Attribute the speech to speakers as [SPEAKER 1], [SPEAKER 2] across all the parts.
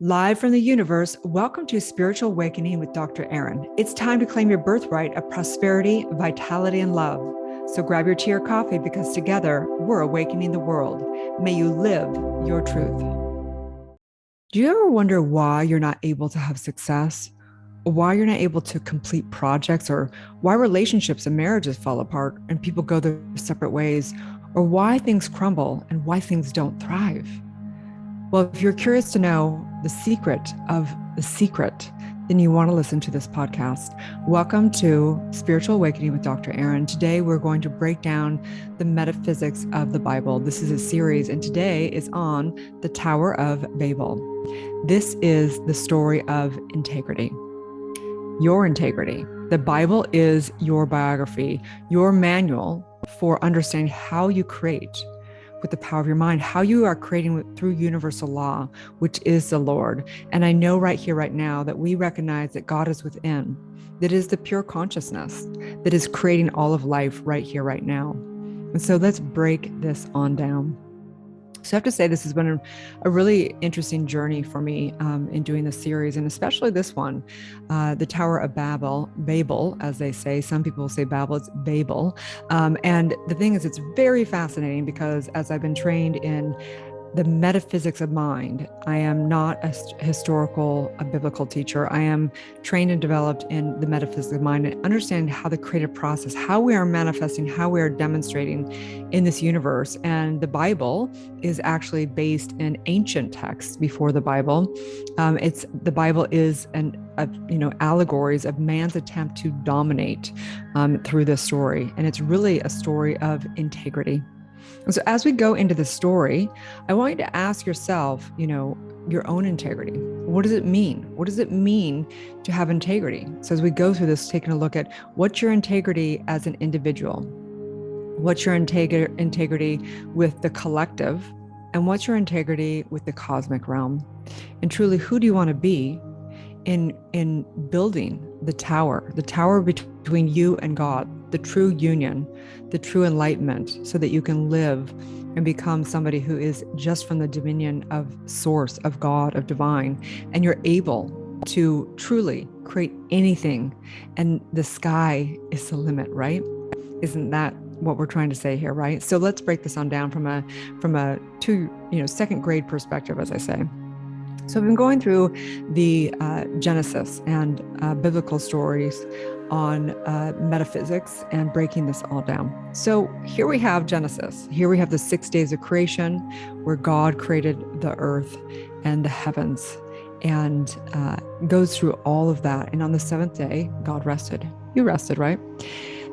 [SPEAKER 1] Live from the universe, welcome to Spiritual Awakening with Dr. Aaron. It's time to claim your birthright of prosperity, vitality, and love. So grab your tea or coffee because together we're awakening the world. May you live your truth. Do you ever wonder why you're not able to have success? Or why you're not able to complete projects, or why relationships and marriages fall apart and people go their separate ways, or why things crumble and why things don't thrive? Well, if you're curious to know the secret of the secret, then you want to listen to this podcast. Welcome to Spiritual Awakening with Dr. Aaron. Today, we're going to break down the metaphysics of the Bible. This is a series, and today is on the Tower of Babel. This is the story of integrity. Your integrity. The Bible is your biography, your manual for understanding how you create with the power of your mind, how you are creating through universal law, which is the Lord. And I know right here, right now, that we recognize that God is within, that is the pure consciousness that is creating all of life right here, right now. And so let's break this on down. So I have to say, this has been a really interesting journey for me in doing this series, and especially this one, the Tower of Babel, as they say. Some people say Babel, it's Babel. And the thing is, it's very fascinating because as I've been trained in the metaphysics of mind, I am not a biblical teacher. I am trained and developed in the metaphysics of mind and understanding how the creative process, how we are manifesting, how we are demonstrating in this universe. And the Bible is actually based in ancient texts before the Bible. The Bible is allegories of man's attempt to dominate through this story. And it's really a story of integrity. And so as we go into the story, I want you to ask yourself, your own integrity. What does it mean? What does it mean to have integrity? So as we go through this, taking a look at what's your integrity as an individual, what's your integrity with the collective, and what's your integrity with the cosmic realm? And truly, who do you want to be in building the tower between you and God, the true union, the true enlightenment, so that you can live and become somebody who is just from the dominion of source, of God, of divine, and you're able to truly create anything, and the sky is the limit, right? Isn't that what we're trying to say here, right? So let's break this on down from a second grade perspective, as I say. So I've been going through the Genesis and biblical stories on metaphysics and breaking this all down. So here we have Genesis. Here we have the 6 days of creation where God created the earth and the heavens and goes through all of that. And on the seventh day, God rested. You rested, right?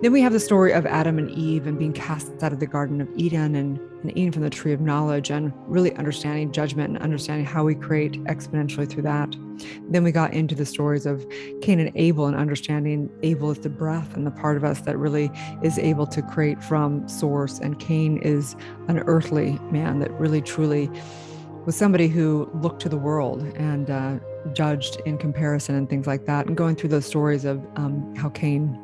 [SPEAKER 1] Then we have the story of Adam and Eve and being cast out of the Garden of Eden and eating from the tree of knowledge, and really understanding judgment and understanding how we create exponentially through that. Then we got into the stories of Cain and Abel and understanding Abel is the breath and the part of us that really is able to create from source. And Cain is an earthly man that really, truly was somebody who looked to the world and judged in comparison and things like that. And going through those stories of how Cain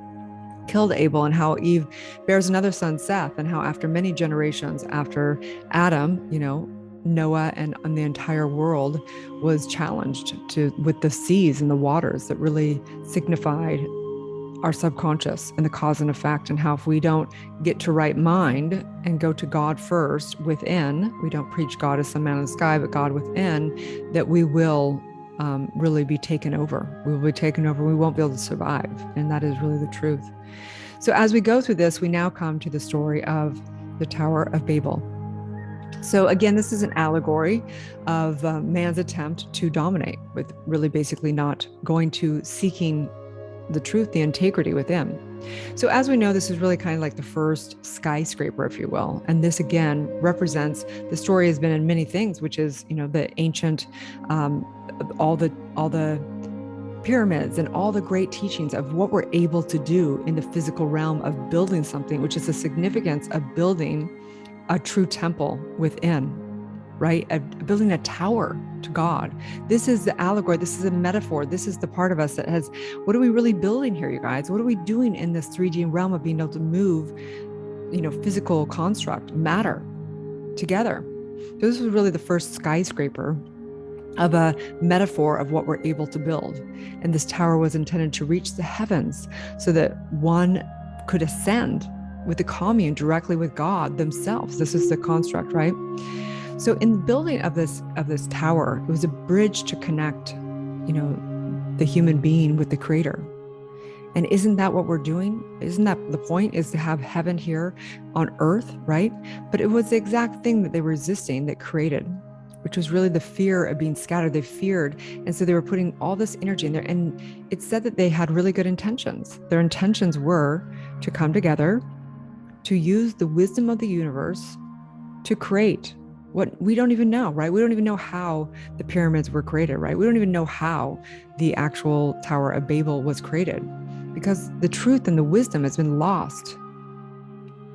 [SPEAKER 1] killed Abel and how Eve bears another son, Seth, and how after many generations after Adam, Noah and the entire world was challenged with the seas and the waters that really signified our subconscious and the cause and effect, and how if we don't get to right mind and go to God first within, we don't preach God as some man in the sky, but God within, that we will really be taken over. We will be taken over. We won't be able to survive. And that is really the truth. So as we go through this, we now come to the story of the Tower of Babel. So again, this is an allegory of man's attempt to dominate, with really basically not going to seeking the truth, the integrity within. So as we know, this is really kind of like the first skyscraper, if you will. And this again represents, the story has been in many things, which is, the ancient, all the pyramids and all the great teachings of what we're able to do in the physical realm of building something, which is the significance of building a true temple within, right? Building a tower to God. This is the allegory. This is a metaphor. This is the part of us that has, what are we really building here, you guys? What are we doing in this 3D realm of being able to move, physical construct, matter together? So this was really the first skyscraper of a metaphor of what we're able to build. And this tower was intended to reach the heavens so that one could ascend with the commune directly with God themselves. This is the construct, right? So in the building of this tower, it was a bridge to connect, the human being with the creator. And isn't that what we're doing? Isn't that the point, is to have heaven here on earth, right? But it was the exact thing that they were resisting that created, which was really the fear of being scattered. They feared. And so they were putting all this energy in there. And it said that they had really good intentions. Their intentions were to come together, to use the wisdom of the universe to create what we don't even know, right? We don't even know how the pyramids were created, right? We don't even know how the actual Tower of Babel was created, because the truth and the wisdom has been lost.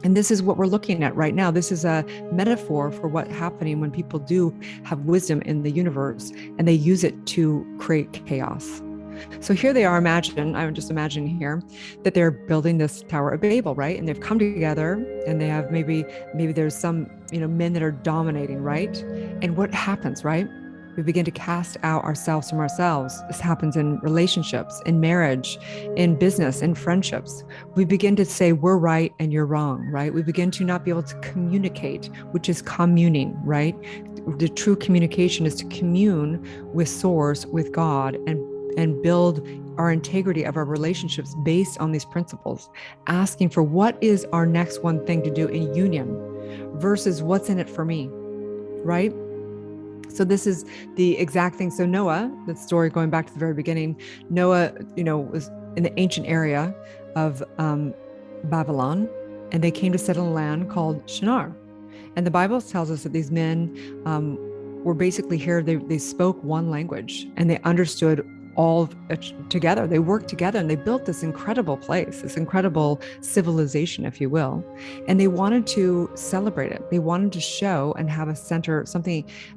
[SPEAKER 1] And this is what we're looking at right now. This is a metaphor for what's happening when people do have wisdom in the universe and they use it to create chaos. So here they are, I'm just imagining here that they're building this Tower of Babel, right? And they've come together and they have maybe there's some, men that are dominating, right? And what happens, right? We begin to cast out ourselves from ourselves. This happens in relationships, in marriage, in business, in friendships. We begin to say we're right and you're wrong, right? We begin to not be able to communicate, which is communing, right? The true communication is to commune with Source, with God, and build our integrity of our relationships based on these principles, asking for what is our next one thing to do in union versus what's in it for me, right? So this is the exact thing. So Noah, the story going back to the very beginning, Noah, was in the ancient area of Babylon, and they came to settle in a land called Shinar. And the Bible tells us that these men were basically here. They spoke one language and they understood all together. They worked together and they built this incredible place, this incredible civilization, if you will. And they wanted to celebrate it. They wanted to show and have a center,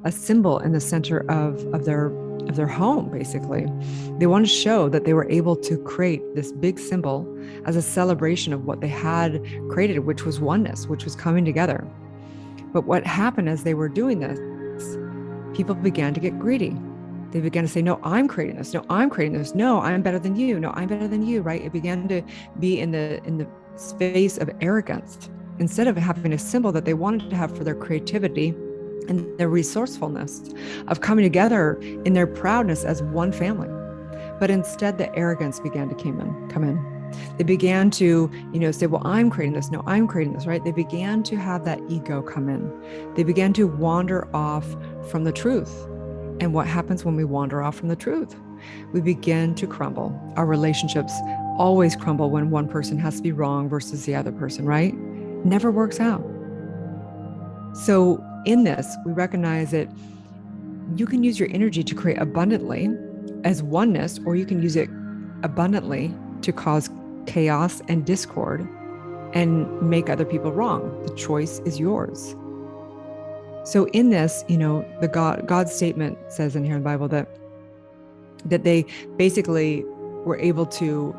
[SPEAKER 1] a symbol in the center of their home, basically. They wanted to show that they were able to create this big symbol as a celebration of what they had created, which was oneness, which was coming together. But what happened as they were doing this, people began to get greedy. They began to say, no, I'm creating this. No, I'm creating this. No, I'm better than you. No, I'm better than you, right? It began to be in the space of arrogance instead of having a symbol that they wanted to have for their creativity and their resourcefulness of coming together in their proudness as one family. But instead, the arrogance began to come in. They began to, say, well, I'm creating this. No, I'm creating this, right? They began to have that ego come in. They began to wander off from the truth. And what happens when we wander off from the truth? We begin to crumble. Our relationships always crumble when one person has to be wrong versus the other person, right? Never works out. So in this, we recognize that you can use your energy to create abundantly as oneness, or you can use it abundantly to cause chaos and discord and make other people wrong. The choice is yours. So in this, God's statement says in here in the Bible that they basically were able to,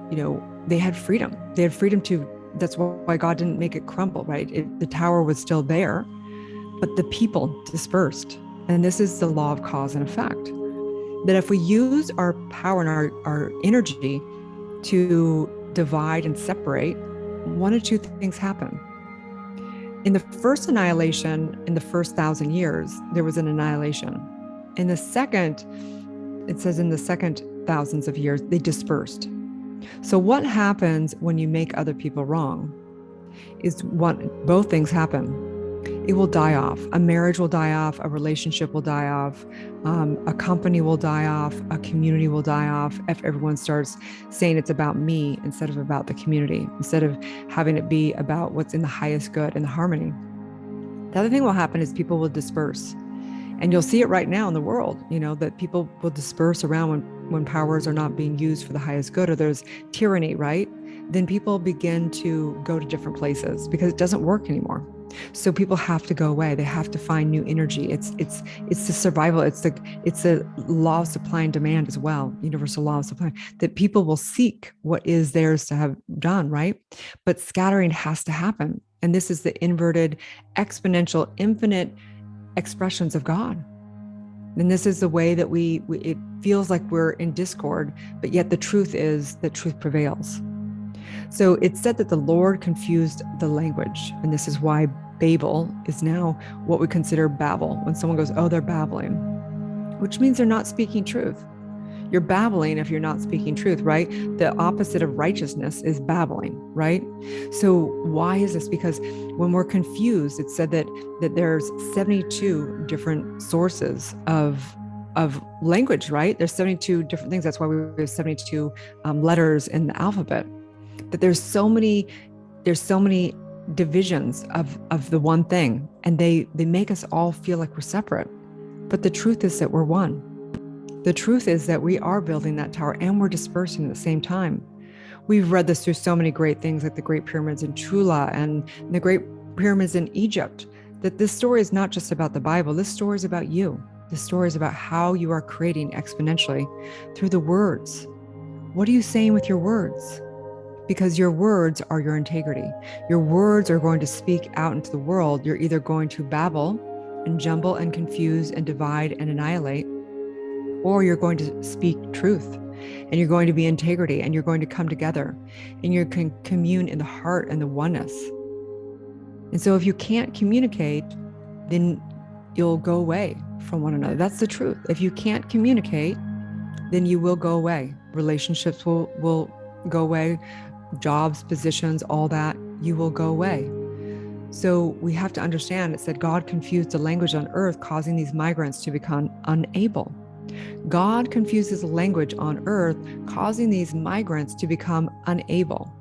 [SPEAKER 1] they had freedom. They had freedom to, that's why God didn't make it crumble, right? The tower was still there, but the people dispersed. And this is the law of cause and effect. That if we use our power and our energy to divide and separate, one of two things happen. In the first annihilation, in the first 1,000 years, there was an annihilation. In the second, it says in the second thousands of years, they dispersed. So what happens when you make other people wrong is both things happen. It will die off. A marriage will die off. A relationship will die off. A company will die off. A community will die off if everyone starts saying it's about me instead of about the community, instead of having it be about what's in the highest good and the harmony. The other thing will happen is people will disperse. And you'll see it right now in the world, that people will disperse around when powers are not being used for the highest good, or there's tyranny, right? Then people begin to go to different places because it doesn't work anymore. So people have to go away. They have to find new energy. It's the survival. It's the law of supply and demand as well. Universal law of supply, that people will seek what is theirs to have done, right? But scattering has to happen. And this is the inverted, exponential, infinite expressions of God. And this is the way that it feels like we're in discord, but yet the truth is that truth prevails. So it's said that the Lord confused the language. And this is why Babel is now what we consider Babel. When someone goes, oh, they're babbling, which means they're not speaking truth. You're babbling if you're not speaking truth, right? The opposite of righteousness is babbling, right? So why is this? Because when we're confused, it's said that there's 72 different sources of language, right? There's 72 different things. That's why we have 72 letters in the alphabet. That there's so many divisions of the one thing, and they make us all feel like we're separate. But the truth is that we're one. The truth is that we are building that tower and we're dispersing at the same time. We've read this through so many great things like the Great Pyramids in Chula and the Great Pyramids in Egypt, that this story is not just about the Bible. This story is about you. This story is about how you are creating exponentially through the words. What are you saying with your words? Because your words are your integrity. Your words are going to speak out into the world. You're either going to babble and jumble and confuse and divide and annihilate, or you're going to speak truth, and you're going to be integrity, and you're going to come together, and you can commune in the heart and the oneness. And so if you can't communicate, then you'll go away from one another. That's the truth. If you can't communicate, then you will go away. Relationships will go away, jobs, positions, all that, you will go away. So we have to understand, it said God confused the language on earth, causing these migrants to become unable. God confuses the language on earth, causing these migrants to become unable,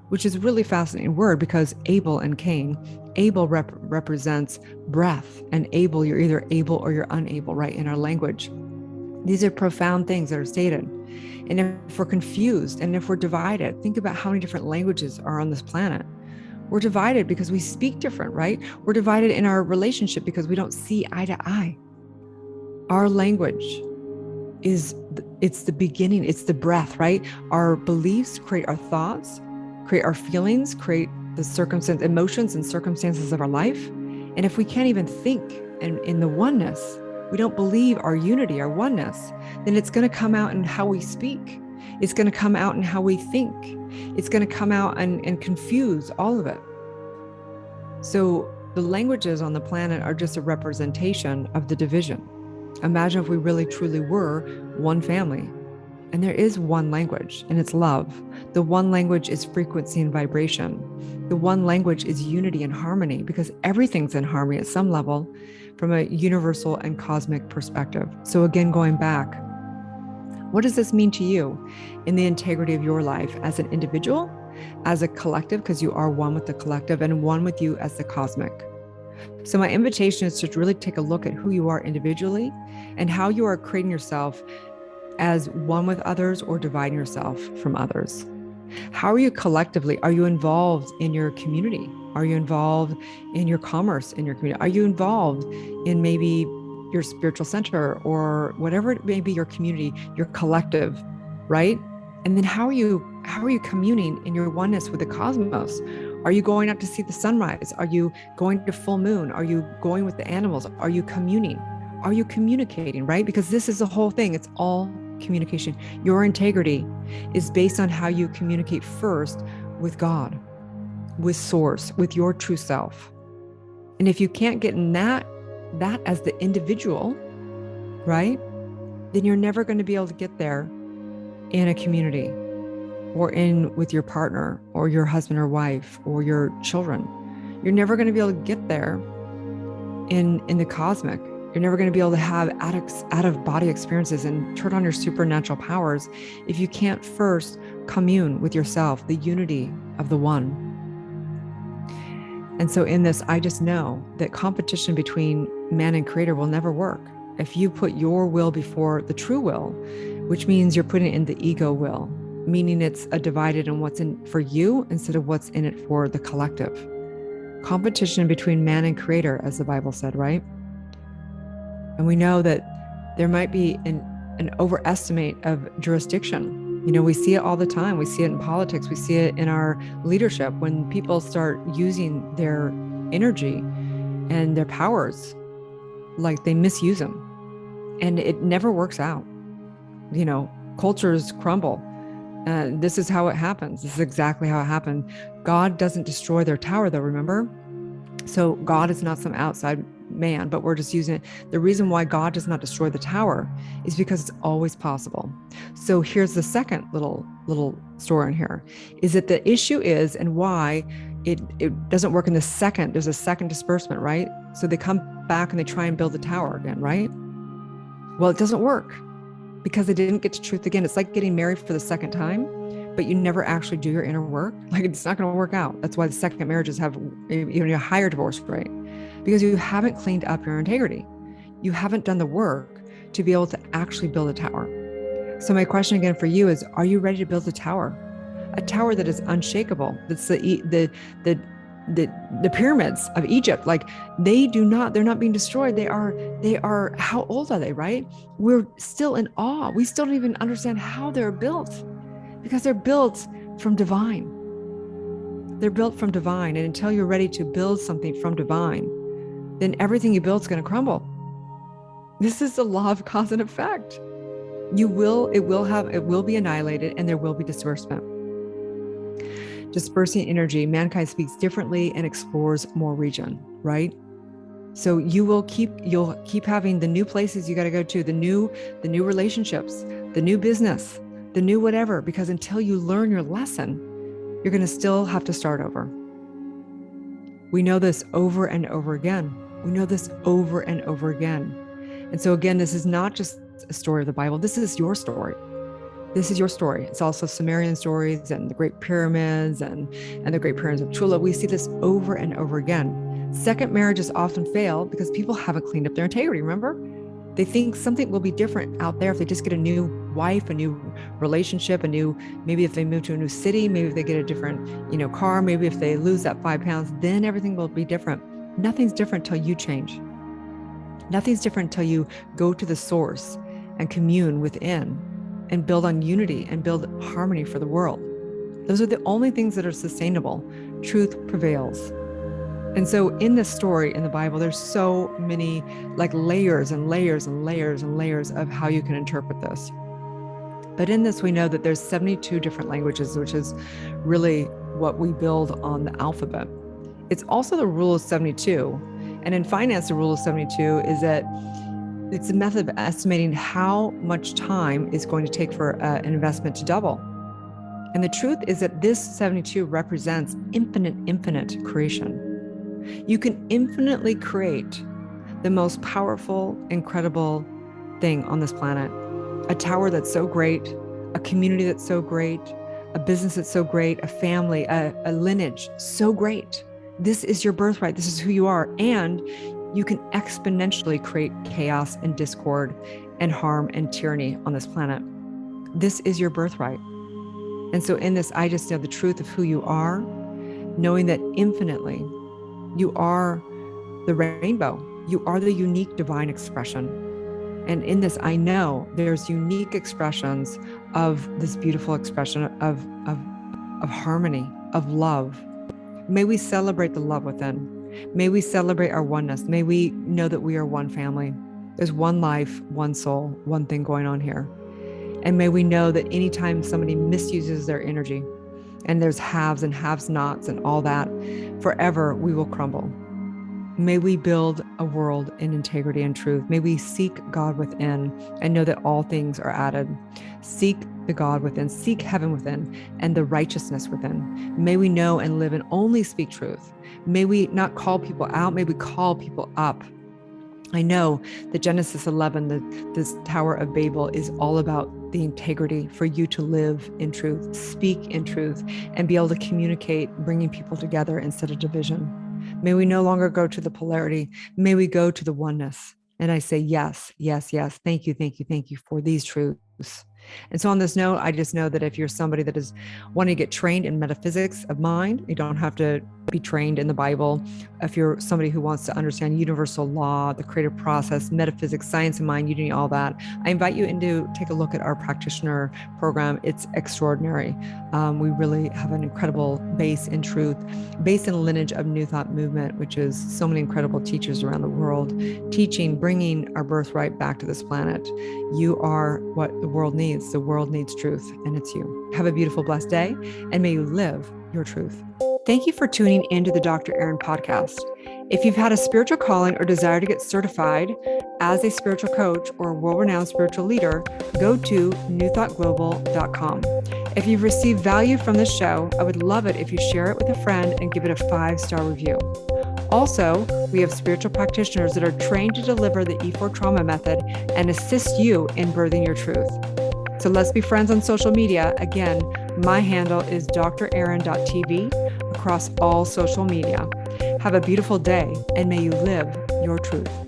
[SPEAKER 1] which is a really fascinating word, because Abel and Cain, Abel represents breath, and Abel, you're either able or you're unable, right, in our language. These are profound things that are stated. And if we're confused and if we're divided, think about how many different languages are on this planet. We're divided because we speak different, right? We're divided in our relationship because we don't see eye to eye. Our language it's the beginning, it's the breath, right? Our beliefs create our thoughts, create our feelings, create the emotions and circumstances of our life. And if we can't even think in the oneness, we don't believe our unity, our oneness, then it's going to come out in how we speak. It's going to come out in how we think. It's going to come out and confuse all of it. So the languages on the planet are just a representation of the division. Imagine if we really truly were one family. And there is one language, and it's love. The one language is frequency and vibration. The one language is unity and harmony, because everything's in harmony at some level from a universal and cosmic perspective. So again, going back, what does this mean to you in the integrity of your life as an individual, as a collective, because you are one with the collective, and one with you as the cosmic? So my invitation is to really take a look at who you are individually and how you are creating yourself as one with others or dividing yourself from others. How are you collectively? Are you involved in your community? Are you involved in your commerce in your community? Are you involved in maybe your spiritual center or whatever it may be, your community, your collective, right? And then how are you communing in your oneness with the cosmos? Are you going out to see the sunrise? Are you going to full moon? Are you going with the animals? Are you communing? Are you communicating, right? Because this is the whole thing. It's all communication. Your integrity is based on how you communicate first with God, with source, with your true self. And if you can't get in that as the individual, right, then you're never going to be able to get there in a community or with your partner or your husband or wife or your children. You're never going to be able to get there in the cosmic. You're never going to be able to have out of body experiences and turn on your supernatural powers if you can't first commune with yourself, the unity of the one. And so in this, I just know that competition between man and creator will never work. If you put your will before the true will, which means you're putting it in the ego will, meaning it's a divided in what's in for you instead of what's in it for the collective. Competition between man and creator, as the Bible said, right? And we know that there might be an overestimate of jurisdiction. You know, we see it all the time. We see it in politics. We see it in our leadership when people start using their energy and their powers like they misuse them. And it never works out. Cultures crumble. This is how it happens. This is exactly how it happened. God doesn't destroy their tower, though, remember? So God is not some outside man, but we're just using it. The reason why God does not destroy the tower is because it's always possible. So here's the second little story in here, is that the issue is, and why it doesn't work in the second, there's a second disbursement, right? So they come back and they try and build the tower again, right? Well, it doesn't work because they didn't get to truth again. It's like getting married for the second time, but you never actually do your inner work. Like, it's not going to work out. That's why the second marriages have even a higher divorce rate, because you haven't cleaned up your integrity. You haven't done the work to be able to actually build a tower. So my question again for you is, are you ready to build a tower that is unshakable? That's the pyramids of Egypt. Like, they're not being destroyed. They are, how old are they, right? We're still in awe. We still don't even understand how they're built, because they're built from divine. They're built from divine. And until you're ready to build something from divine, then everything you build is going to crumble. This is the law of cause and effect. It will be annihilated, and there will be disbursement. Dispersing energy, mankind speaks differently and explores more region, right? So you'll keep having the new places you got to go to, the new relationships, the new business, the new whatever, because until you learn your lesson, you're going to still have to start over. We know this over and over again. We know this over and over again. And so again, this is not just a story of the Bible. This is your story. This is your story. It's also Sumerian stories and the Great Pyramids and the Great Pyramids of Chula. We see this over and over again. Second marriages often fail because people haven't cleaned up their integrity, remember? They think something will be different out there if they just get a new wife, a new relationship, maybe if they move to a new city, maybe if they get a different, car, maybe if they lose that 5 pounds, then everything will be different. Nothing's different till you change. Nothing's different till you go to the source and commune within and build on unity and build harmony for the world. Those are the only things that are sustainable. Truth prevails. And so in this story in the Bible, there's so many like layers and layers and layers and layers of how you can interpret this. But in this, we know that there's 72 different languages, which is really what we build on the alphabet. It's also the rule of 72. And in finance, the rule of 72 is that it's a method of estimating how much time is going to take for an investment to double. And the truth is that this 72 represents infinite creation. You can infinitely create the most powerful, incredible thing on this planet. A tower that's so great, a community that's so great, a business that's so great, a family, a lineage so great. This is your birthright. This is who you are. And you can exponentially create chaos and discord and harm and tyranny on this planet. This is your birthright. And so in this, I just know the truth of who you are, knowing that infinitely you are the rainbow. You are the unique divine expression. And in this, I know there's unique expressions of this beautiful expression of harmony, of love. May we celebrate the love within. May we celebrate our oneness. May we know that we are one family. There's one life, one soul, one thing going on here. And may we know that anytime somebody misuses their energy, and there's haves and have-nots and all that, forever we will crumble. May we build a world in integrity and truth. May we seek God within and know that all things are added. Seek the God within, seek heaven within, and the righteousness within. May we know and live and only speak truth. May we not call people out, may we call people up. I know that Genesis 11, this Tower of Babel, is all about the integrity for you to live in truth, speak in truth, and be able to communicate, bringing people together instead of division. May we no longer go to the polarity. May we go to the oneness. And I say, yes, yes, yes. Thank you for these truths. And so on this note, I just know that if you're somebody that is wanting to get trained in metaphysics of mind, you don't have to be trained in the Bible. If you're somebody who wants to understand universal law, the creative process, metaphysics, science of mind, you need all that, I invite you in to take a look at our practitioner program. It's extraordinary. We really have an incredible base in truth, based in a lineage of New Thought movement, which is so many incredible teachers around the world, teaching, bringing our birthright back to this planet. You are what the world needs. The world needs truth, and it's you. Have a beautiful, blessed day, and may you live your truth. Thank you for tuning into the Dr. Erin podcast. If you've had a spiritual calling or desire to get certified as a spiritual coach or a world-renowned spiritual leader, go to newthoughtglobal.com. If you've received value from this show, I would love it if you share it with a friend and give it a 5-star review. Also, we have spiritual practitioners that are trained to deliver the E4 trauma method and assist you in birthing your truth. So let's be friends on social media. Again, my handle is drerin.tv across all social media. Have a beautiful day, and may you live your truth.